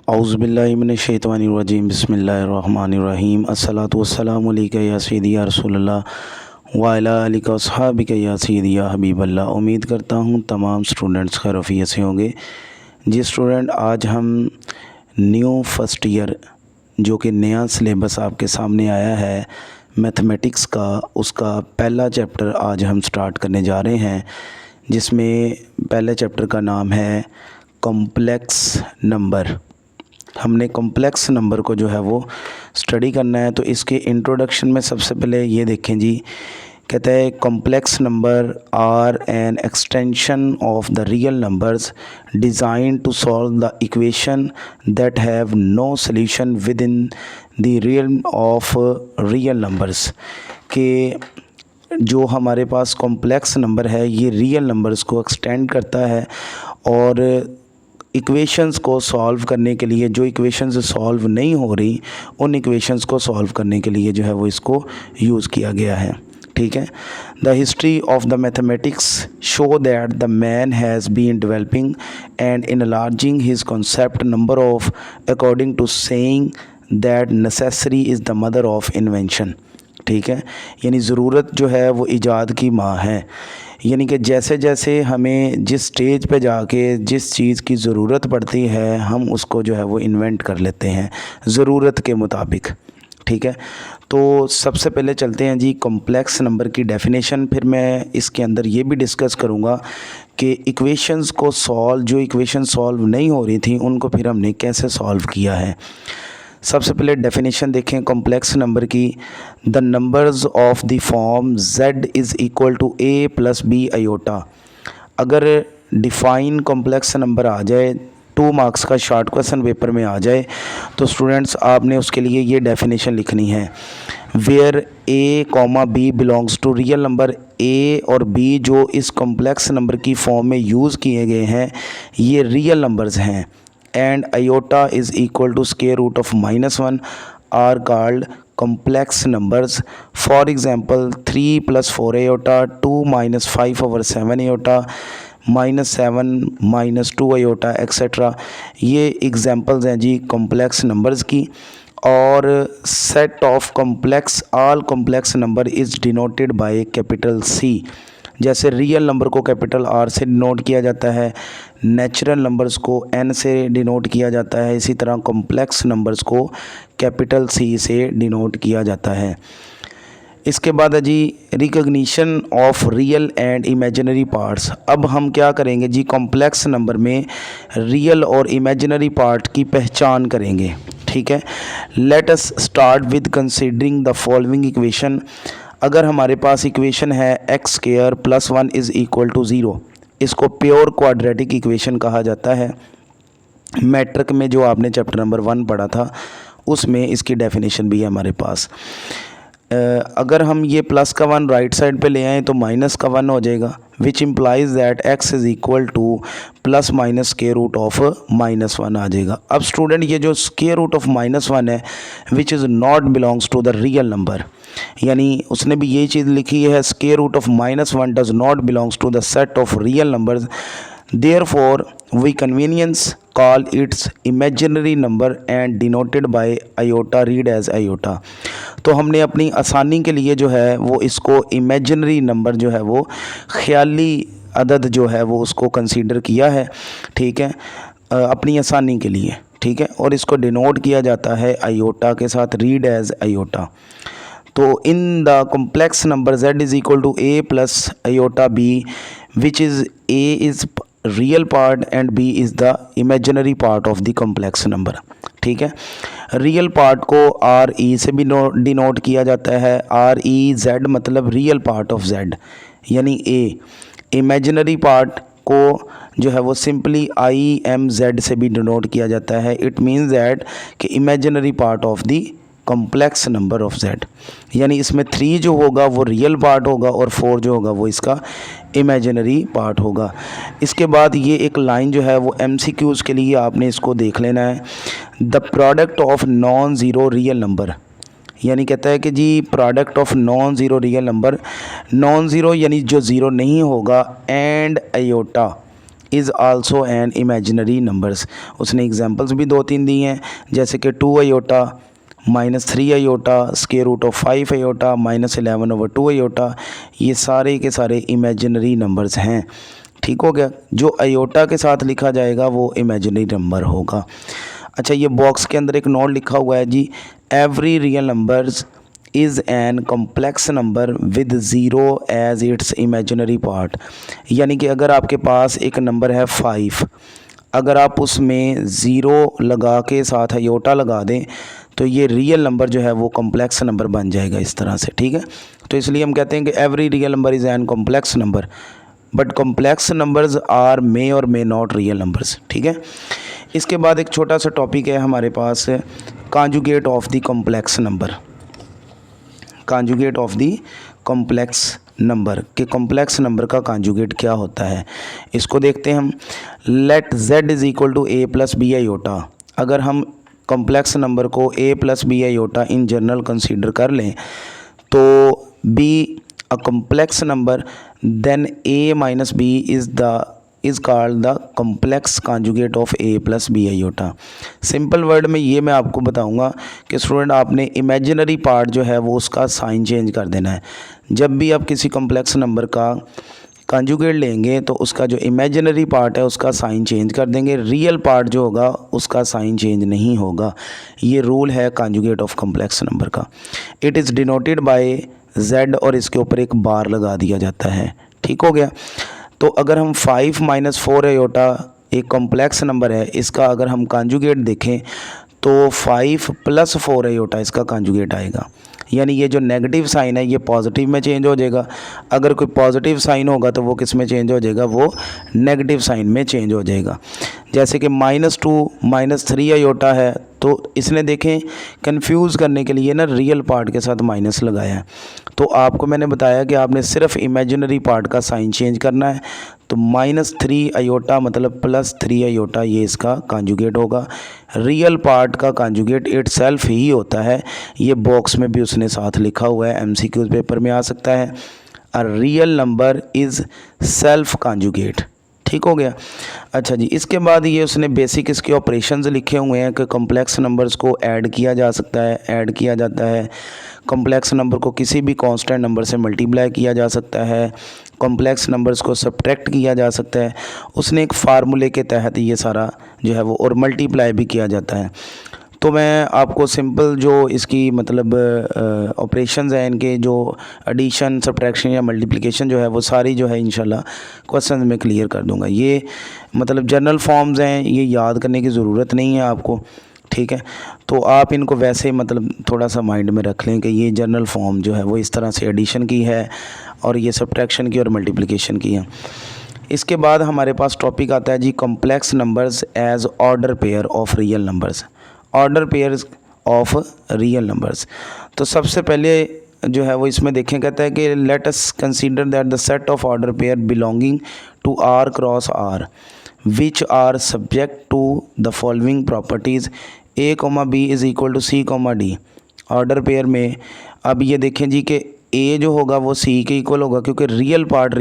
औज़ुबिल्लाहिमिनश्शैतानिर्रजीम बिस्मिल्लाहिर्रहमानिर्रहीम अस्सलातु वस्सलामु अलैका या सय्यदी या रसूलल्लाह व अला आलिका वअस्हाबिका या सय्यदी या हबीबल्लाह। उम्मीद करता हूँ तमाम स्टूडेंट्स खैरियत से होंगे। जी स्टूडेंट, आज हम न्यू फर्स्ट ईयर जो कि नया सिलेबस आपके सामने आया है मैथमेटिक्स का, उसका पहला चैप्टर आज हम स्टार्ट करने जा रहे हैं, जिसमें पहले चैप्टर का नाम है कॉम्प्लेक्स नंबर। हमने कॉम्प्लेक्स नंबर को जो है वो स्टडी करना है। तो इसके इंट्रोडक्शन में सबसे पहले ये देखें जी, कहता है complex number are an extension of the real numbers designed to solve the equation that have no solution within the real of real numbers. के जो हमारे पास कॉम्प्लेक्स नंबर है ये रियल नंबर्स को एक्सटेंड करता है और इक्वेशंस को सॉल्व करने के लिए, जो इक्वेशंस सॉल्व नहीं हो रही उन इक्वेशंस को सॉल्व करने के लिए जो है वो इसको यूज़ किया गया है। ठीक है। The history of the mathematics show that the man has been developing and enlarging his concept number of according to saying that necessary is the mother of invention. ठीक है, यानी ज़रूरत जो है वो ईजाद की माँ है। यानी कि जैसे जैसे हमें जिस स्टेज पे जाके जिस चीज़ की ज़रूरत पड़ती है हम उसको जो है वो इन्वेंट कर लेते हैं ज़रूरत के मुताबिक। ठीक है, तो सबसे पहले चलते हैं जी कॉम्प्लेक्स नंबर की डेफिनेशन। फिर मैं इसके अंदर ये भी डिस्कस करूँगा कि इक्वेशंस को जो इक्वेशन सॉल्व नहीं हो रही थी उनको फिर हमने कैसे सॉल्व किया है। सबसे पहले डेफिनेशन देखें कॉम्प्लेक्स नंबर की। The numbers of the form z is equal to a plus b iota. अगर डिफ़ाइन कॉम्प्लेक्स नंबर आ जाए, 2 मार्क्स का शॉर्ट क्वेश्चन पेपर में आ जाए, तो स्टूडेंट्स आपने उसके लिए ये डेफिनेशन लिखनी है। Where a, b belongs to real number a और b जो इस कॉम्प्लेक्स नंबर की फॉर्म में यूज़ किए गए हैं ये रियल नंबर्स हैं। And iota is equal to square root of -1 are called complex numbers. For example, 3 plus 4 iota, 2 minus 5 over 7 iota, -7 minus 2 iota etcetera. ये एग्जांपल्स हैं जी कॉम्प्लेक्स नंबर्स की। और set of complex all complex number is denoted by capital C। जैसे real number को capital R से denote किया जाता है, नेचुरल नंबर्स को N से डिनोट किया जाता है, इसी तरह कॉम्प्लेक्स नंबर्स को कैपिटल C से डिनोट किया जाता है। इसके बाद है जी recognition of real and imaginary parts. अब हम क्या करेंगे जी, कॉम्प्लेक्स नंबर में रियल और इमेजिनरी पार्ट की पहचान करेंगे। ठीक है, let us start with considering the following equation. अगर हमारे पास इक्वेशन है x square plus 1 is equal to 0, इसको प्योर क्वाड्रेटिक इक्वेशन कहा जाता है। मैट्रिक में जो आपने चैप्टर नंबर 1 पढ़ा था उसमें इसकी डेफिनेशन भी है हमारे पास। अगर हम ये प्लस का 1 राइट साइड पे ले आएँ तो माइनस का 1 हो जाएगा, which implies that x is equal to plus minus square root of -1 आ जाएगा। अब स्टूडेंट ये जो स्क्वायर रूट ऑफ -1 है which is not belongs to the real number, यानी उसने भी यही चीज़ लिखी है, square root of -1 does not belongs to the set of real numbers, therefore we convenience call its imaginary number and denoted by iota, read as iota. तो हमने अपनी आसानी के लिए जो है वो इसको इमेजिनरी नंबर जो है वो ख्याली अदद जो है वो उसको कंसीडर किया है। ठीक है, अपनी आसानी के लिए। ठीक है, और इसको डिनोट किया जाता है आयोटा के साथ, रीड एज आयोटा। तो in the complex number z is equal to a plus iota b, which is a is real part and b is the imaginary part of the complex number. ठीक है, real part को R E से भी denote किया जाता है, R E Z मतलब real part of z यानी a। इमेजिनरी पार्ट को जो है वो सिंपली आई एम जेड से भी डिनोट किया जाता है। इट मीन्स दैट कि imaginary part of the complex number of z, यानी इसमें 3 जो होगा वो रियल पार्ट होगा और 4 जो होगा वो इसका इमेजिनरी पार्ट होगा। इसके बाद ये एक लाइन जो है वो MCQs के लिए आपने इसको देख लेना है। The product of non zero real number, यानी कहता है कि जी product of non zero real number, non zero यानी जो ज़ीरो नहीं होगा, and iota is also an imaginary numbers. उसने एग्जांपल्स भी 2-3 दी हैं, जैसे कि 2 iota, -3 iota, square root of 5 iota, -11/2 iota, ये सारे के सारे इमेजिनरी नंबर्स हैं। ठीक हो गया। जो आयोटा के साथ लिखा जाएगा वो इमेजिनरी नंबर होगा। अच्छा, ये बॉक्स के अंदर एक नोट लिखा हुआ है जी, every real numbers is an complex number with zero as its imaginary part. यानी कि अगर आपके पास एक नंबर है 5, अगर आप उसमें ज़ीरो लगा के साथ आयोटा लगा दें तो ये रियल नंबर जो है वो कॉम्प्लेक्स नंबर बन जाएगा इस तरह से। ठीक है, तो इसलिए हम कहते हैं कि every real number is an complex number, but complex numbers are may और मे नॉट रियल नंबर्स। ठीक है, इसके बाद एक छोटा सा टॉपिक है हमारे पास, conjugate of the complex number. Conjugate of the complex number के कॉम्प्लेक्स नंबर का कॉन्जुगेट क्या होता है, इसको देखते हैं हम। Let z is equal to a plus B iota. अगर हम कॉम्प्लेक्स नंबर को a plus B iota in general consider कर लें तो b a complex number, then a minus b is called the complex conjugate of a plus B iota. Simple word में ये मैं आपको बताऊंगा कि स्टूडेंट आपने इमेजिनरी पार्ट जो है वो उसका साइन चेंज कर देना है। जब भी आप किसी कॉम्प्लेक्स नंबर का कॉन्जुगेट लेंगे तो उसका जो इमेजिनरी पार्ट है उसका साइन चेंज कर देंगे, रियल पार्ट जो होगा उसका साइन चेंज नहीं होगा। ये रूल है कॉन्जुगेट ऑफ कॉम्प्लेक्स नंबर का। It is denoted bye z और इसके ऊपर एक बार लगा दिया जाता है। ठीक हो गया। तो अगर हम 5 - 4 आयोटा एक कॉम्प्लेक्स नंबर है, इसका अगर हम कॉन्जुगेट देखें तो 5 + 4 आयोटा इसका कॉन्जुगेट आएगा। यानी ये जो नेगेटिव साइन है ये पॉजिटिव में चेंज हो जाएगा। अगर कोई पॉजिटिव साइन होगा तो वो किस में चेंज हो जाएगा, वो नेगेटिव साइन में चेंज हो जाएगा। जैसे कि -2 - 3 आयोटा है, तो इसने देखें कंफ्यूज करने के लिए ना रियल पार्ट के साथ माइनस लगाया है। तो आपको मैंने बताया कि आपने सिर्फ इमेजिनरी पार्ट का साइन चेंज करना है। तो -3 आयोटा मतलब +3 आयोटा ये इसका कॉन्जुगेट होगा। रियल पार्ट का कॉन्जुगेट इटसेल्फ ही होता है। ये बॉक्स में भी उसने साथ लिखा हुआ है, MCQ पेपर में आ सकता है। A real number is self conjugate. ठीक हो गया। अच्छा जी, इसके बाद ये उसने बेसिक इसके ऑपरेशंस लिखे हुए हैं कि कॉम्प्लेक्स नंबर्स को ऐड किया जा सकता है, ऐड किया जाता है। कॉम्प्लेक्स नंबर को किसी भी कांस्टेंट नंबर से मल्टीप्लाई किया जा सकता है। कॉम्प्लेक्स नंबर्स को सब्ट्रैक्ट किया जा सकता है। उसने एक फार्मूले के तहत ये सारा जो है वो और मल्टीप्लाई भी किया जाता है। तो मैं आपको सिंपल जो इसकी मतलब ऑपरेशंस हैं इनके, जो एडिशन, सब्ट्रैक्शन या मल्टीप्लिकेशन जो है वो सारी जो है इंशाल्लाह क्वेश्चंस में क्लियर कर दूंगा। ये मतलब जनरल फॉर्म्स हैं, ये याद करने की ज़रूरत नहीं है आपको। ठीक है, तो आप इनको वैसे मतलब थोड़ा सा माइंड में रख लें कि ये जनरल फॉर्म जो है वो इस तरह से एडिशन की है और ये सब्ट्रैक्शन की और मल्टीप्लिकेशन की है। इसके बाद हमारे पास टॉपिक आता है जी, complex numbers as order pair of real numbers. Order pairs of real numbers. तो सबसे पहले जो है वो इसमें देखें, कहता है कि let us consider that the set of order pair belonging to R cross R which are subject to the following properties A, B is equal to C, D। Order pair में अब ये देखें जी कि A जो होगा वो C के equal होगा क्योंकि रियल पार्ट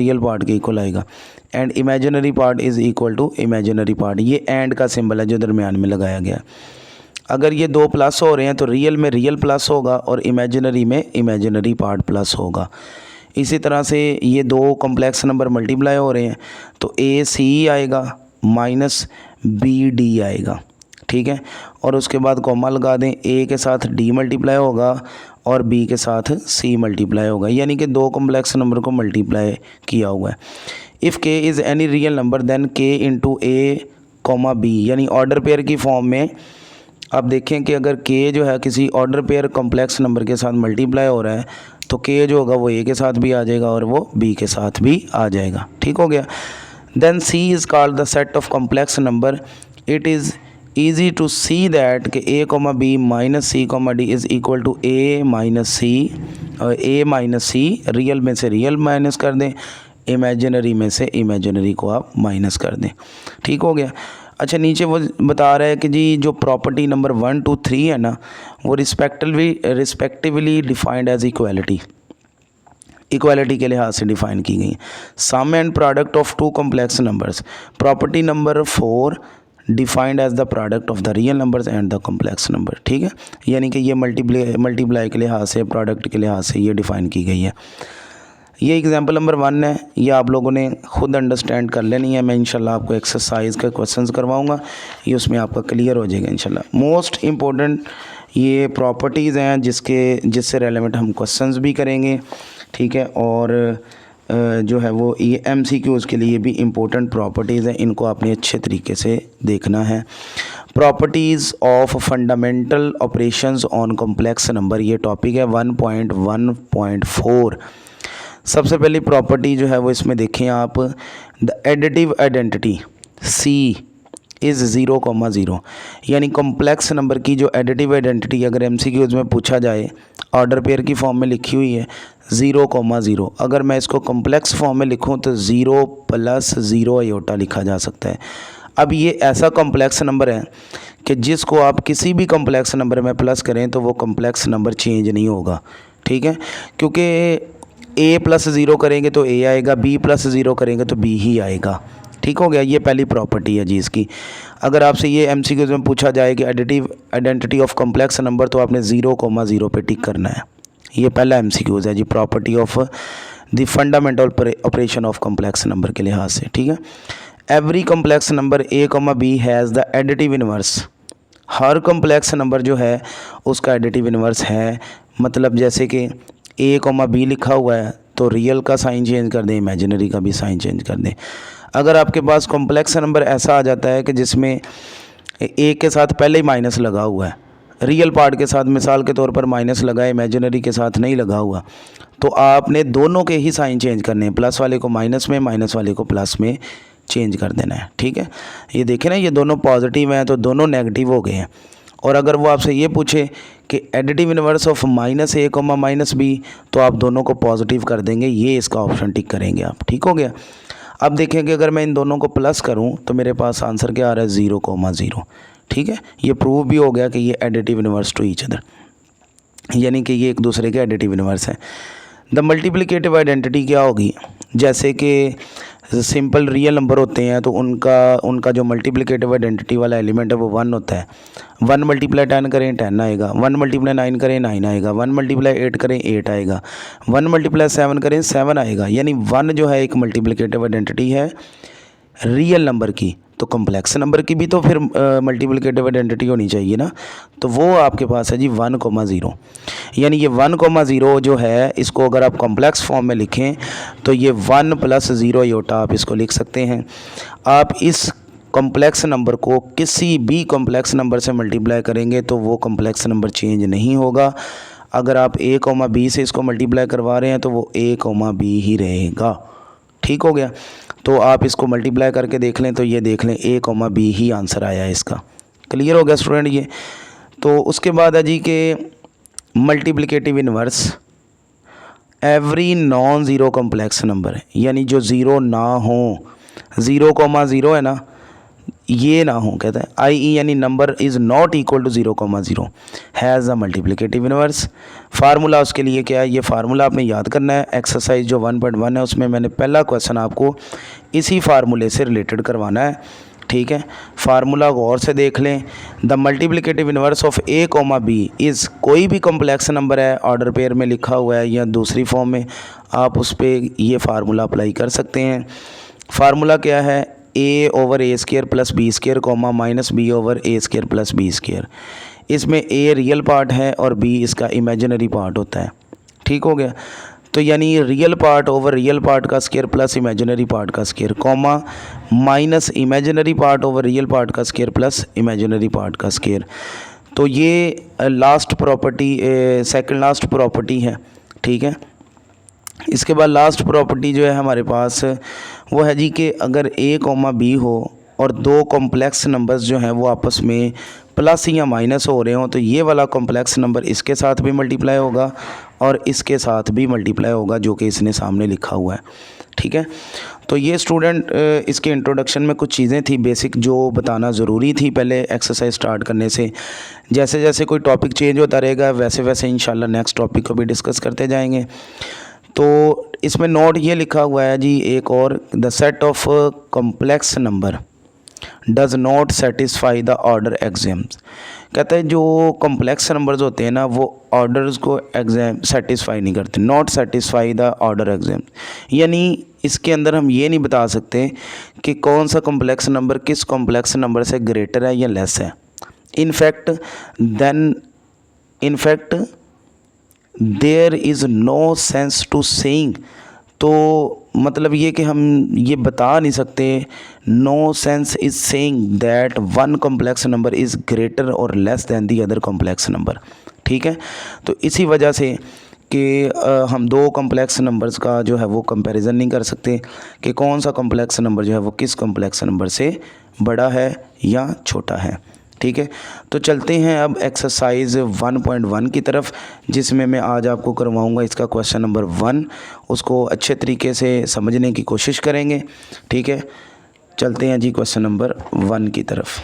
के इक्वल आएगा, and imaginary part is equal to imaginary part. ये एंड का सिंबल है जो दरमियान में लगाया गया। अगर ये दो प्लस हो रहे हैं तो रियल में रियल प्लस होगा और इमेजिनरी में इमेजिनरी पार्ट प्लस होगा। इसी तरह से ये दो कॉम्प्लेक्स नंबर मल्टीप्लाई हो रहे हैं तो AC आएगा -BD आएगा। ठीक है, और उसके बाद कॉमा लगा दें, A के साथ D मल्टीप्लाई होगा और B के साथ C मल्टीप्लाई होगा, यानी कि दो कॉम्प्लेक्स नंबर को मल्टीप्लाई किया हुआ है। If K is any real number then K into A, B, यानी ऑर्डर पेयर की फॉर्म में आप देखें कि अगर K जो है किसी ऑर्डर पेयर कॉम्प्लेक्स नंबर के साथ मल्टीप्लाई हो रहा है तो K जो होगा वो A के साथ भी आ जाएगा और वो B के साथ भी आ जाएगा। ठीक हो गया। Then C is called the set of complex number. It is easy to see that कि A, B minus C, D is equal to A minus C। Real में से रियल माइनस कर दें, इमेजिनरी में से इमेजिनरी को आप minus कर दें। ठीक हो गया। अच्छा, नीचे वो बता रहा है कि जी जो प्रॉपर्टी नंबर 1, 2, 3 है ना वो respectively defined as equality. Equality के लिहाज से डिफाइन की गई। Sum and product of two complex numbers, property number 4 defined as the product of the real numbers and the complex number. ठीक है, यानी कि ये मल्टीप्लाई के लिहाज से, प्रोडक्ट के लिहाज से ये डिफ़ाइन की गई है। ये एग्जांपल नंबर 1 है, ये आप लोगों ने खुद अंडरस्टैंड कर लेनी है। मैं इंशाल्लाह आपको एक्सरसाइज का क्वेश्चंस करवाऊंगा, ये उसमें आपका क्लियर हो जाएगा इंशाल्लाह। मोस्ट इम्पोर्टेंट ये प्रॉपर्टीज़ हैं जिससे रेलेवेंट हम क्वेश्चंस भी करेंगे। ठीक है, और जो है वो ये MCQs के लिए भी इम्पोर्टेंट प्रॉपर्टीज़ हैं, इनको आपने अच्छे तरीके से देखना है। Properties of fundamental operations on complex number, ये टॉपिक है 1.1.4। सबसे पहली प्रॉपर्टी जो है वो इसमें देखें आप, the additive identity C is 0,0, यानी कॉम्प्लेक्स नंबर की जो एडिटिव आइडेंटिटी अगर MCQs में पूछा जाए, ऑर्डर पेयर की फॉर्म में लिखी हुई है 0,0। अगर मैं इसको कॉम्प्लेक्स फॉर्म में लिखूं तो 0 + 0 आयोटा लिखा जा सकता है। अब ये ऐसा कॉम्प्लेक्स नंबर है कि जिसको आप किसी भी कॉम्प्लेक्स नंबर में प्लस करें तो वो कॉम्प्लेक्स नंबर चेंज नहीं होगा। ठीक है, क्योंकि A + 0 करेंगे तो A आएगा, B + 0 करेंगे तो B ही आएगा। ठीक हो गया, ये पहली प्रॉपर्टी है जी इसकी। अगर आपसे ये MCQs में पूछा जाए कि additive identity of complex number, तो आपने 0,0 पे टिक करना है। ये पहला MCQs है जी, property of the fundamental operation of complex number के लिहाज से। ठीक है, every complex number A, B has the additive inverse. हर कॉम्प्लेक्स नंबर जो है उसका एडिटिव इनवर्स है। मतलब जैसे कि A, B लिखा हुआ है तो रियल का साइन चेंज कर दें, इमेजिनरी का भी साइन चेंज कर दें। अगर आपके पास कॉम्प्लेक्स नंबर ऐसा आ जाता है कि जिसमें A के साथ पहले ही माइनस लगा हुआ है, रियल पार्ट के साथ मिसाल के तौर पर माइनस लगा है, इमेजिनरी के साथ नहीं लगा हुआ, तो आपने दोनों के ही साइन चेंज करने हैं। प्लस वाले को माइनस में, माइनस वाले को प्लस में चेंज कर देना है। ठीक है, ये देखें ना, ये दोनों पॉजिटिव हैं तो दोनों नेगेटिव हो गए हैं। और अगर वो आपसे ये पूछे कि additive inverse of -A, -B, तो आप दोनों को पॉजिटिव कर देंगे, ये इसका ऑप्शन टिक करेंगे आप। ठीक हो गया। अब देखेंगे अगर मैं इन दोनों को प्लस करूं तो मेरे पास आंसर क्या आ रहा है, 0,0। ठीक है, ये प्रूव भी हो गया कि ये additive inverse two each other, यानी कि ये एक दूसरे के एडिटिव इनवर्स है। द मल्टीप्लिकेटिव आइडेंटिटी क्या होगी, जैसे कि सिंपल रियल नंबर होते हैं तो उनका जो मल्टीप्लिकेटिव आइडेंटिटी वाला एलिमेंट है वो 1 होता है। 1 × 10 करें 10 आएगा, 1 × 9 करें 9 आएगा, 1 × 8 करें 8 आएगा, 1 × 7 करें 7 आएगा। यानी 1 जो है एक मल्टीप्लिकेटिव आइडेंटिटी है रियल नंबर की, तो कॉम्प्लेक्स नंबर की भी तो फिर मल्टीप्लिकेटिव आइडेंटिटी होनी चाहिए ना, तो वो आपके पास है जी 1,0। यानी ये 1,0 जो है इसको अगर आप कॉम्प्लेक्स फॉर्म में लिखें तो ये 1 + 0 आयोटा आप इसको लिख सकते हैं। आप इस कॉम्प्लेक्स नंबर को किसी भी कॉम्प्लेक्स नंबर से मल्टीप्लाई करेंगे तो वो कॉम्प्लेक्स नंबर चेंज नहीं होगा। अगर आप A, B से इसको मल्टीप्लाई करवा रहे हैं तो वो A, B ही रहेगा। ठीक हो गया, तो आप इसको मल्टीप्लाई करके देख लें तो ये देख लें A, B ही आंसर आया है इसका। क्लियर हो गया स्टूडेंट ये। तो उसके बाद है जी कि multiplicative inverse every non zero complex number, यानी जो ज़ीरो ना हो, 0,0 है ना, ये ना हो, कहता है i.e. यानी number is not equal to 0,0 has a multiplicative inverse. Formula उसके लिए क्या है, ये फार्मूला आपने याद करना है। एक्सरसाइज जो 1.1 है उसमें मैंने पहला क्वेश्चन आपको इसी फार्मूले से रिलेटेड करवाना है। ठीक है, फार्मूला गौर से देख लें। The multiplicative inverse of A, B is, कोई भी कॉम्प्लेक्स नंबर है, ऑर्डर पेयर में लिखा हुआ है या दूसरी फॉर्म में, आप उस पर ये फार्मूला अप्लाई कर सकते हैं। फार्मूला क्या है, A/A² + B², -B/A² + B²। इसमें A रियल पार्ट है और B इसका इमेजिनरी पार्ट होता है। ठीक हो गया, तो यानी real part over real part का स्क्वायर प्लस इमेजिनरी पार्ट का square, comma minus imaginary part over real part का स्क्वायर प्लस इमेजिनरी पार्ट का स्क्वायर। तो ये last property, second last property है। ठीक है, इसके बाद लास्ट प्रॉपर्टी जो है हमारे पास वो है जी कि अगर A, B हो और दो कॉम्प्लेक्स नंबर्स जो हैं वो आपस में प्लस या माइनस हो रहे हों तो ये वाला कॉम्प्लेक्स नंबर इसके साथ भी मल्टीप्लाई होगा और इसके साथ भी मल्टीप्लाई होगा, जो कि इसने सामने लिखा हुआ है। ठीक है, तो ये स्टूडेंट इसके इंट्रोडक्शन में कुछ चीज़ें थी बेसिक जो बताना ज़रूरी थी पहले एक्सरसाइज स्टार्ट करने से। जैसे जैसे कोई टॉपिक चेंज होता रहेगा वैसे वैसे इंशाल्लाह नेक्स्ट टॉपिक को भी डिस्कस करते जाएंगे। तो इसमें नोट ये लिखा हुआ है जी एक और, the set of complex number does not satisfy the order exams. कहते हैं जो कॉम्प्लेक्स नंबर्स होते हैं ना वो ऑर्डर्स को एग्जाम सेटिस्फाई नहीं करते, not satisfy the order exam. यानी इसके अंदर हम ये नहीं बता सकते कि कौन सा कॉम्प्लेक्स नंबर किस कॉम्प्लेक्स नंबर से ग्रेटर है या लेस है। In fact there is no sense to saying, तो मतलब ये कि हम ये बता नहीं सकते, no sense is saying that one complex number is greater और less than the other complex number. ठीक है, तो इसी वजह से कि हम दो कॉम्प्लेक्स नंबर्स का जो है वो कंपैरिजन नहीं कर सकते कि कौन सा कॉम्प्लेक्स नंबर जो है वो किस कॉम्प्लेक्स नंबर से बड़ा है या छोटा है। ठीक है, तो चलते हैं अब एक्सरसाइज 1.1 की तरफ, जिसमें मैं आज आपको करवाऊंगा इसका क्वेश्चन नंबर 1। उसको अच्छे तरीके से समझने की कोशिश करेंगे। ठीक है, चलते हैं जी क्वेश्चन नंबर 1 की तरफ।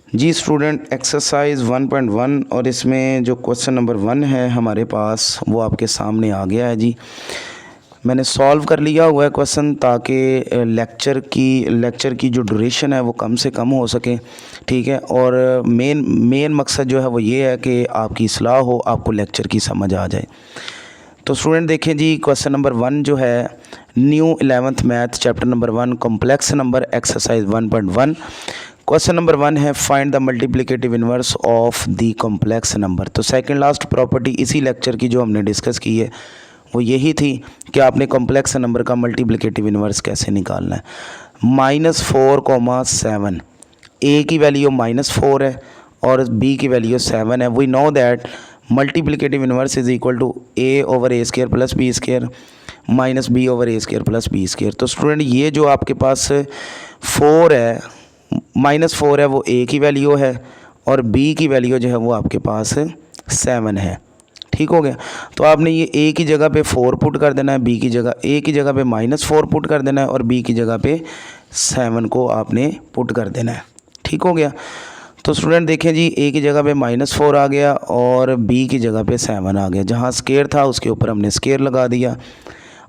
जी स्टूडेंट, एक्सरसाइज 1.1 और इसमें जो क्वेश्चन नंबर 1 है हमारे पास वो आपके सामने आ गया है जी। मैंने सॉल्व कर लिया हुआ है क्वेश्चन ताकि लेक्चर की जो ड्यूरेशन है वो कम से कम हो सके। ठीक है, और मेन मकसद जो है वो ये है कि आपकी इस्लाह हो, आपको लेक्चर की समझ आ जाए। तो स्टूडेंट देखें जी, क्वेश्चन नंबर 1 जो है new 11th math chapter number 1 complex number exercise 1.1। Question number 1 है find the multiplicative inverse of the complex number. तो सेकंड लास्ट प्रॉपर्टी इसी लेक्चर की जो हमने डिस्कस की है वो यही थी कि आपने कॉम्प्लेक्स नंबर का मल्टीप्लिकेटिव इन्वर्स कैसे निकालना है। -4,7, ए की वैल्यू -4 है और बी की वैल्यू 7 है। We know that multiplicative inverse is equal to a over a square plus b square minus b over a square plus b square. तो स्टूडेंट ये जो आपके पास 4 है, -4 है वो a की वैल्यू है और b की वैल्यू जो है वो आपके पास 7 है। ठीक हो गया, तो आपने ये a की जगह पे 4 पुट कर देना है, b की जगह a की जगह पे -4 पुट कर देना है और b की जगह पे 7 को आपने पुट कर देना है। ठीक हो गया, तो स्टूडेंट देखें जी, a की जगह पे -4 आ गया और b की जगह पे 7 आ गया। जहाँ स्केयर था उसके ऊपर हमने स्केयर लगा दिया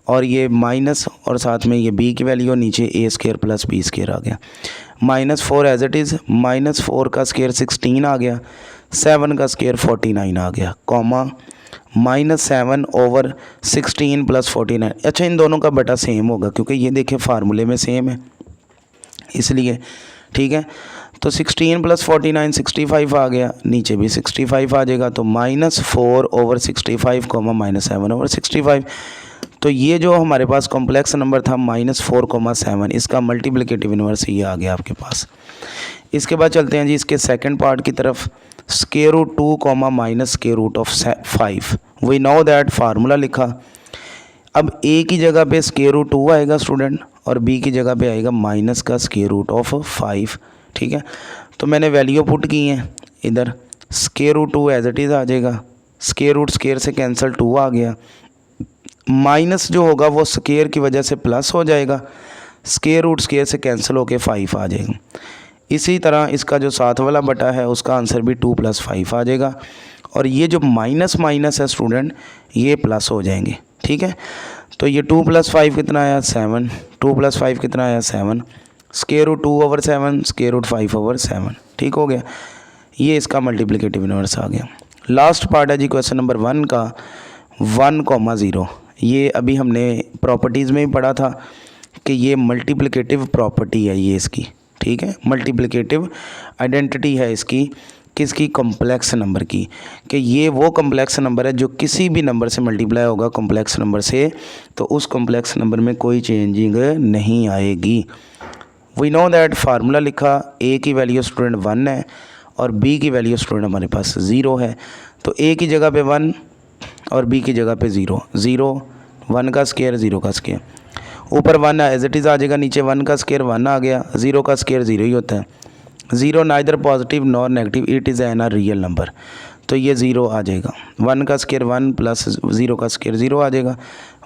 और ये माइनस और साथ में ये b की वैल्यू नीचे a square plus b square आ गया। -4 एज इट इज़, -4 का स्केयर 16 आ गया, 7 का स्केयर 49 आ गया, कॉमा -7 ओवर 16 प्लस 49। अच्छा, इन दोनों का बटा सेम होगा क्योंकि ये देखें फार्मूले में सेम है इसलिए। ठीक है, तो 16 प्लस 49 65 आ गया, नीचे भी 65 आ जाएगा, तो -4 ओवर 65 -7 ओवर 65। तो ये जो हमारे पास कॉम्प्लेक्स नंबर था -4,7, इसका मल्टीप्लिकेटिव इन्वर्स ये आ गया आपके पास। इसके बाद चलते हैं जी इसके सेकंड पार्ट की तरफ, square root 2 minus square root of 5। We know that formula लिखा। अब a की जगह पे स्क्वायर रूट 2 आएगा स्टूडेंट और b की जगह पे आएगा माइनस का स्क्वायर रूट ऑफ 5। ठीक है, तो मैंने वैल्यू पुट की है इधर, square root 2 as it is आ जाएगा, स्क्वायर रूट स्क्वायर से कैंसिल 2 आ गया, माइनस जो होगा वो स्क्वायर की वजह से प्लस हो जाएगा, स्क्वायर रूट स्क्वायर से कैंसिल होके 5 आ जाएगा। इसी तरह इसका जो साथ वाला बटा है उसका आंसर भी 2 + 5 आ जाएगा और ये जो माइनस माइनस है स्टूडेंट ये प्लस हो जाएंगे। ठीक है, तो ये 2 + 5 कितना आया 7, 2 + 5 कितना आया 7, square root 2 over 7 square root 5 over 7। ठीक हो गया, ये इसका मल्टीप्लिकेटिव इन्वर्स आ गया। लास्ट पार्ट है जी क्वेश्चन नंबर 1 का 1,0। ये अभी हमने प्रॉपर्टीज़ में ही पढ़ा था कि ये मल्टीप्लिकेटिव प्रॉपर्टी है ये इसकी। ठीक है, मल्टीप्लिकेटिव आइडेंटिटी है इसकी, किसकी, कॉम्प्लेक्स नंबर की, कि ये वो कॉम्प्लेक्स नंबर है जो किसी भी नंबर से मल्टीप्लाई होगा कॉम्प्लेक्स नंबर से, तो उस कॉम्प्लेक्स नंबर में कोई चेंजिंग नहीं आएगी। वी नो दैट फार्मूला लिखा, a की वैल्यू स्टूडेंट 1 है और b की वैल्यू स्टूडेंट हमारे पास 0 है, तो a की जगह पे 1 और b की जगह पे 0, 0 1 का स्क्वायर 0 का स्क्वायर, ऊपर 1 एज इट इज़ आ जाएगा, नीचे 1 का स्क्वायर 1 आ गया, 0 का स्क्वायर 0 ही होता है, 0 neither positive nor negative, it is an real number, तो ये 0 आ जाएगा, 1 का स्क्वायर 1 प्लस 0 का स्क्वायर 0 आ जाएगा,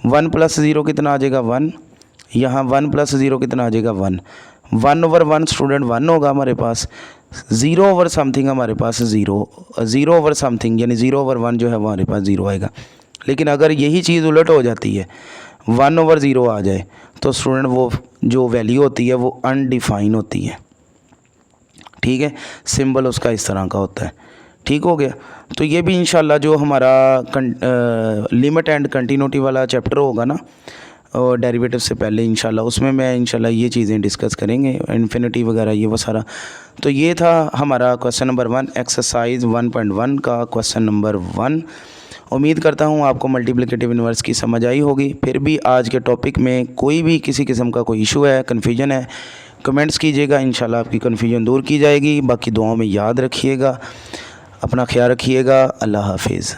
1 + 0 कितना आ जाएगा 1, यहाँ 1 + 0 कितना आ जाएगा 1, 1/1 स्टूडेंट 1 होगा हमारे पास, 0/, समथिंग हमारे पास 0/, समथिंग यानी 0/1 जो है हमारे पास 0 आएगा। लेकिन अगर यही चीज़ उलट हो जाती है, 1/0 आ जाए, तो स्टूडेंट वो जो वैल्यू होती है वो अनडिफाइन होती है। ठीक है, सिंबल उसका इस तरह का होता है। ठीक हो गया। तो ये भी इंशाल्लाह जो हमारा लिमिट एंड कंटिन्यूटी वाला चैप्टर होगा ना, और डेरिवेटिव से पहले इंशाल्लाह, उसमें मैं इंशाल्लाह ये चीज़ें डिस्कस करेंगे, इन्फिनिटी वगैरह ये वो सारा। तो ये था हमारा क्वेश्चन नंबर 1, एक्सरसाइज 1.1 का क्वेश्चन नंबर 1। उम्मीद करता हूँ आपको मल्टीप्लिकेटिव इन्वर्स की समझ आई होगी। फिर भी आज के टॉपिक में कोई भी किसी किस्म का कोई इशू है, कन्फ्यूजन है, कमेंट्स कीजिएगा, इंशाल्लाह आपकी कन्फ्यूजन दूर की जाएगी। बाकी दुआओं में याद रखिएगा, अपना ख्याल रखिएगा। अल्लाह हाफिज़।